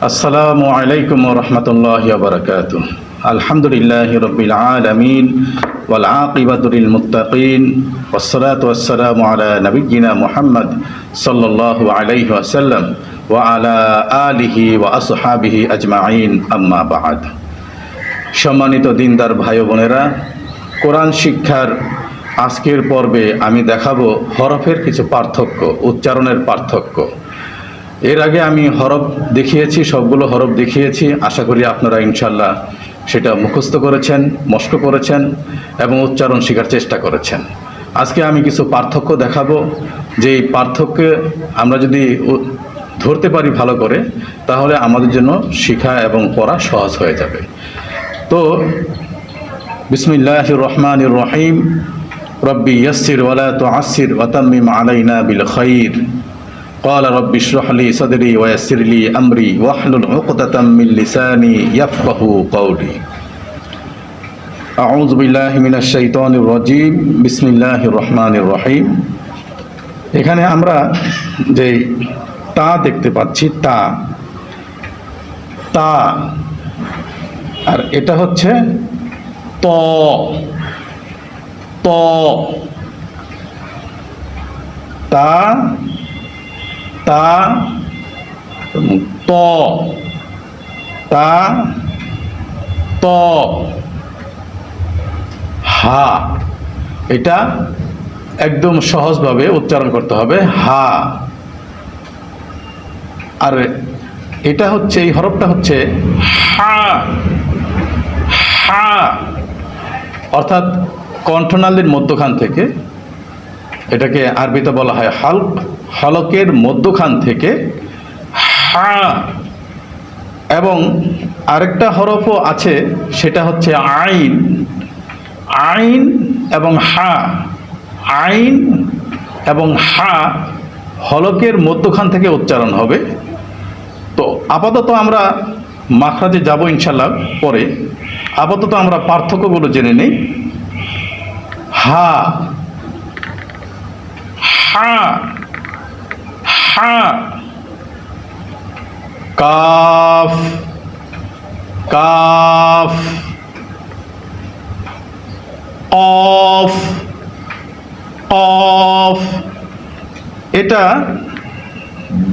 আসসালামু আলাইকুম ওয়া রাহমাতুল্লাহি ওয়া বারাকাতুহু। আলহামদুলিল্লাহি রাব্বিল আলামিন ওয়াল আকিবাতু লিল মুত্তাকিন ওয়াসসালাতু ওয়াসসালামু আলা নাবিয়্যিনা মুহাম্মদ সাল্লাল্লাহু আলাইহি ওয়াসাল্লাম ওয়া আলা আলিহি ওয়া আসহাবিহি আজমাইন, আম্মা বা'দ। সম্মানিত দিনদার ভাই ও বোনেরা, কোরআন শিক্ষার আজকের পর্বে আমি দেখাবো হরফের কিছু পার্থক্য, উচ্চারণের পার্থক্য। এর আগে আমি হরফ দেখিয়েছি, সবগুলো হরফ দেখিয়েছি। আশা করি আপনারা ইনশাল্লাহ সেটা মুখস্থ করেছেন, মস্ক করেছেন এবং উচ্চারণ শেখার চেষ্টা করেছেন। আজকে আমি কিছু পার্থক্য দেখাবো, যে এই পার্থক্যে আমরা যদি ধরতে পারি ভালো করে, তাহলে আমাদের জন্য শেখা এবং পড়া সহজ হয়ে যাবে। তো বিসমিল্লাহির রহমানির রহিম। রব্বি ইয়াসসির ওয়ালা তুআসসির ওয়া তাম্মিম আলাইনা বিল খাইর। قال رب اشرح لي صدري ويسر لي امري واحلل عقدة من لساني يفقهوا قولي। اعوذ بالله من الشيطان الرجيم بسم الله الرحمن الرحيم। এখানে আমরা যে তা দেখতে পাচ্ছি, তা তা, আর এটা হচ্ছে ত ত তা তা ত তা ত হা। এটা একদম সহজভাবে উচ্চারণ করতে হবে, হা। আর এটা হচ্ছে, এই হরফটা হচ্ছে হা হা, অর্থাৎ কণ্ঠনালীর মধ্যখান থেকে, এটাকে আরবিতে বলা হয় হালক, হলকের মধ্যখান থেকে হা। এবং আরেকটা হরফও আছে, সেটা হচ্ছে আইন। আইন এবং হা, আইন এবং হা হলকের মধ্যখান থেকে উচ্চারণ হবে। তো আপাতত আমরা মাখরাজে যাব ইনশাল্লাহ পরে। আপাতত আমরা পার্থক্যগুলো জেনে নেই। হা হা হা, কাফ কাফ, অফ অফ। এটা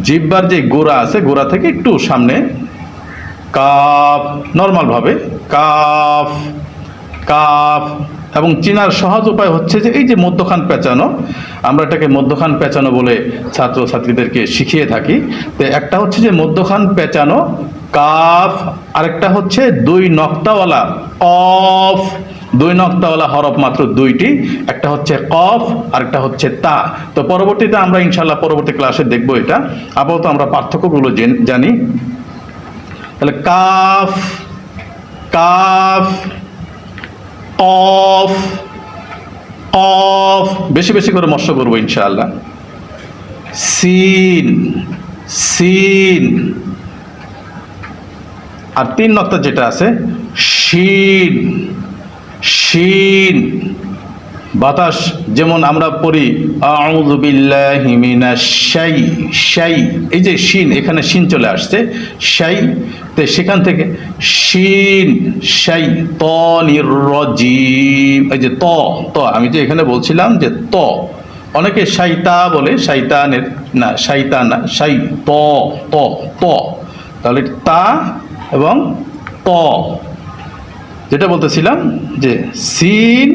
জিহ্বার যে গোড়া আছে, গোড়া থেকে একটু সামনে, কাফ, নর্মাল ভাবে কাফ কাফ। এবং চেনার সহজ উপায় হচ্ছে যে এই যে মধ্যখান পেঁচানো, আমরা এটাকে মধ্যখান পেঁচানো বলে ছাত্র ছাত্রীদেরকে শিখিয়ে থাকি। তো একটা হচ্ছে যে মধ্যখান পেঁচানো কাফ, আরেকটা হচ্ছে দুই নক্তাওয়ালা কফ। দুই নক্তাওয়ালা হরফ মাত্র দুইটি, একটা হচ্ছে কফ, আরেকটা হচ্ছে তা। তো পরবর্তীতে আমরা ইনশাল্লাহ পরবর্তী ক্লাসে দেখবো এটা। আপাতত আমরা পার্থক্যগুলো জানি। তাহলে কাফ কাফ, অফ অফ, বেশি বেশি করে মস্য করবো ইনশাআল্লাহ। সিন সিন, আর তিন নক্তা যেটা আছে শিন শিন। বাতাস যেমন আমরা পড়ি আউযু বিল্লাহি মিনাশ শাই শাই, এই যে শিন, এখানে শিন চলে আসছে শাই, তো সেখান থেকে শিন শাই তনির রজিম। এই যে ত ত, আমি যে এখানে বলছিলাম যে ত, অনেকে শাইতা বলে, শাইতানের না, শাইতান না, শাই ত ত ত। তাহলে তা এবং ত, যেটা বলতেছিলাম যে সিন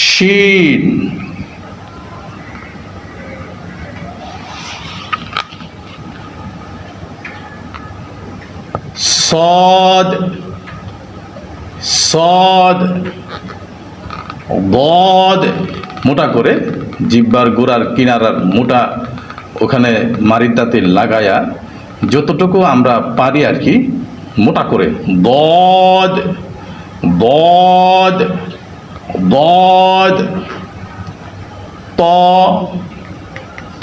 শিন। সদ সদ, বদ, মোটা করে জিহ্বার গোড়ার কিনারার মোটা ওখানে মারিদাতে লাগায়া যতটুকু আমরা পারি আর কি, মোটা করে বদ বদ বদ। ত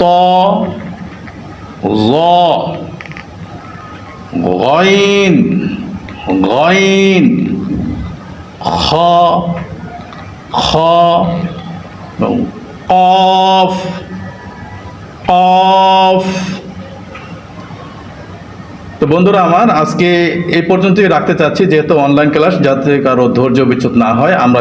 ত জ, গইন গইন, খ খ, কফ কফ, তো বন্ধুরা আমার আজকে এই পর্যন্তই রাখতে চাচ্ছি, যেহেতু অনলাইন ক্লাস, যাতে কারো ধৈর্য বিচ্যুত না হয়। আমরা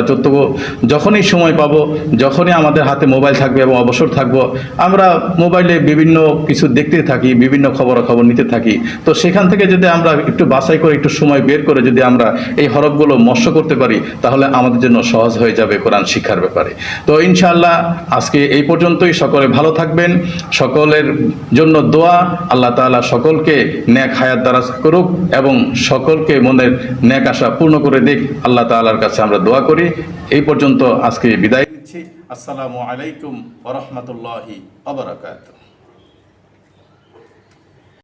যখনই সময় পাবো, যখনই আমাদের হাতে মোবাইল থাকবে এবং অবসর থাকবো, আমরা মোবাইলে বিভিন্ন কিছু দেখতে থাকি, বিভিন্ন খবরাখবর নিতে থাকি। তো সেখান থেকে যদি আমরা একটু বাছাই করে, একটু সময় বের করে যদি আমরা এই হরফগুলো মস্য করতে পারি, তাহলে আমাদের জন্য সহজ হয়ে যাবে কোরআন শিক্ষার ব্যাপারে। তো ইনশাআল্লাহ আজকে এই পর্যন্তই। সকলে ভালো থাকবেন, সকলের জন্য দোয়া, আল্লাহ তাআলা সকলকে নেক হায়াত দারাজ করুক এবং সকলকে মনের নেক আশা পূর্ণ করে দিক। আল্লাহ তাআলার কাছে আমরা দোয়া করি। এই পর্যন্ত আজকে বিদায় নিচ্ছি। আসসালামু আলাইকুম ওয়া রাহমাতুল্লাহি ওয়া বারাকাতুহু।